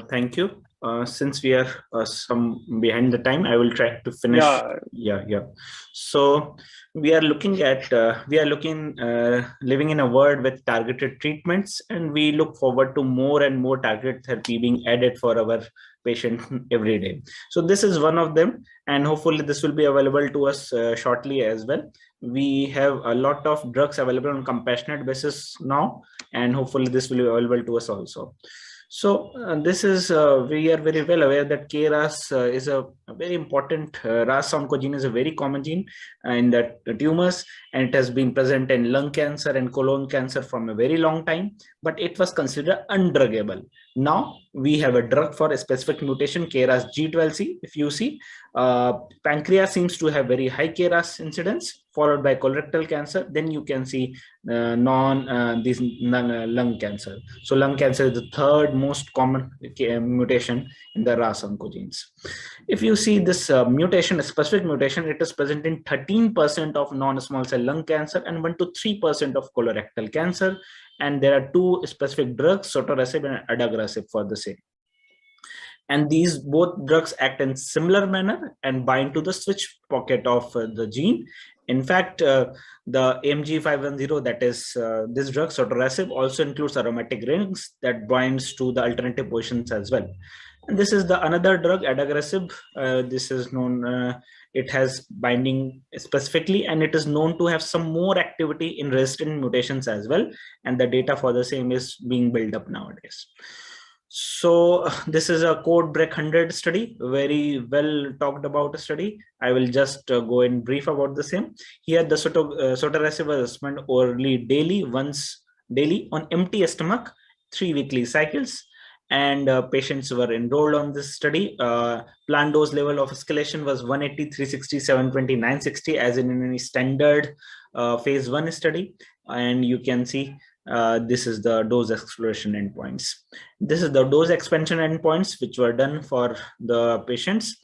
Thank you. Since we are some behind the time, I will try to finish. Yeah, Yeah. So we are looking at living in a world with targeted treatments, and we look forward to more and more targeted therapy being added for our patient every day. So this is one of them, and hopefully this will be available to us shortly as well. We have a lot of drugs available on compassionate basis now, and hopefully this will be available to us also. So this is we are very well aware that KRAS is a very important RAS oncogene is a very common gene in the tumors, and it has been present in lung cancer and colon cancer from a very long time, but it was considered undruggable. Now we have a drug for a specific mutation, KRASG12C. If you see, pancreas seems to have very high KRAS incidence, followed by colorectal cancer. Then you can see lung cancer. So lung cancer is the third most common mutation in the RAS oncogenes. If you see this mutation, a specific mutation, it is present in 13% of non-small cell lung cancer and 1 to 3% of colorectal cancer. And there are two specific drugs, Sotorasib and Adagrasib, for the same. And these both drugs act in similar manner and bind to the switch pocket of the gene. In fact, the AMG 510, that is this drug, Sotorasib, also includes aromatic rings that binds to the alternative positions as well. And this is the another drug, Adagrasib. This is known, it has binding specifically, and it is known to have some more activity in resistant mutations as well. And the data for the same is being built up nowadays. So this is a CodeBreak 100 study, very well talked about study. I will just go in brief about the same. Here the Sotorasib was assessment orally daily, once daily on empty stomach, 3 weekly cycles. And patients were enrolled on this study. Planned dose level of escalation was 180, 360, 720, 960 as in any standard phase 1 study. And you can see this is the dose exploration endpoints. This is the dose expansion endpoints which were done for the patients,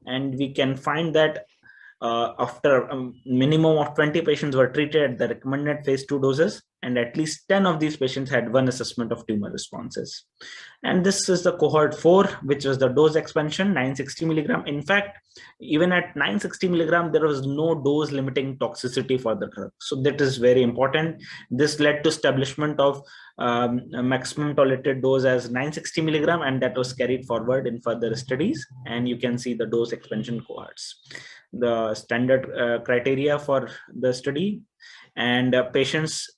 and we can find that after a minimum of 20 patients were treated at the recommended phase 2 doses, and at least 10 of these patients had one assessment of tumor responses. And this is the cohort 4, which was the dose expansion, 960 milligram. In fact, even at 960 milligram, there was no dose limiting toxicity for the drug. So that is very important. This led to establishment of a maximum tolerated dose as 960 milligram, and that was carried forward in further studies. And you can see the dose expansion cohorts, the standard criteria for the study, and patients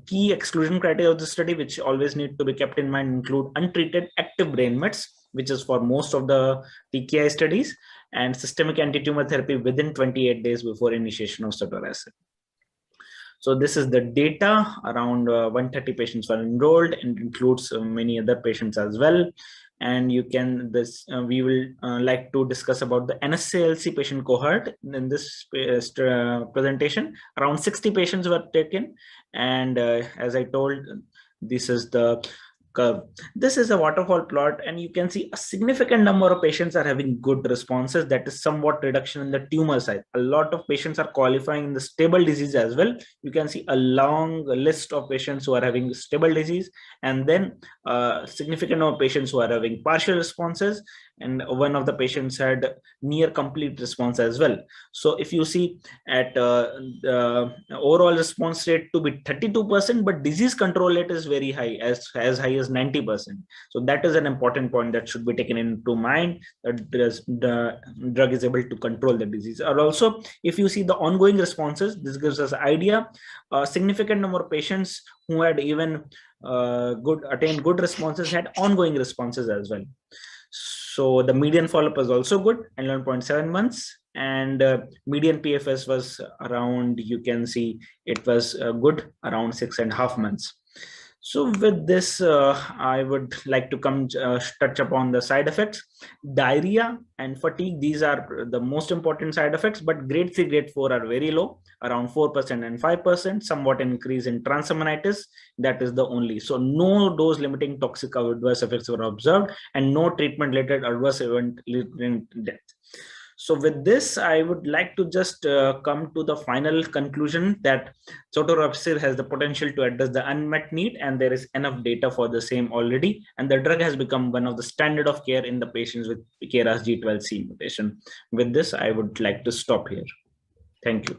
key exclusion criteria of the study, which always need to be kept in mind, include untreated active brain mets, which is for most of the TKI studies, and systemic anti-tumor therapy within 28 days before initiation of Sotorasib. So this is the data. Around 130 patients were enrolled, and includes many other patients as well. And you can we will like to discuss about the NSCLC patient cohort in this presentation. Around 60 patients were taken, and as I told, this is the curve. This is a waterfall plot, and you can see a significant number of patients are having good responses. That is somewhat reduction in the tumor size. A lot of patients are qualifying in the stable disease as well. You can see a long list of patients who are having stable disease, and then significant number of patients who are having partial responses, and one of the patients had near complete response as well. So if you see at the overall response rate to be 32%, but disease control rate is very high, as high as 90%. So that is an important point that should be taken into mind, that the drug is able to control the disease. Or also, if you see the ongoing responses, this gives us an idea. A significant number of patients who had even attained good responses had ongoing responses as well. So the median follow-up was also good, 11.7 months, and median PFS was around, you can see it was good, around 6.5 months. So with this, I would like to touch upon the side effects. Diarrhea and fatigue, these are the most important side effects, but grade 3, grade 4 are very low, around 4% and 5%, somewhat increase in transaminitis. That is the only. So no dose limiting toxic adverse effects were observed, and no treatment related adverse event leading to death. So with this, I would like to just come to the final conclusion that Sotorasib has the potential to address the unmet need, and there is enough data for the same already. And the drug has become one of the standard of care in the patients with KRAS G12C mutation. With this, I would like to stop here. Thank you.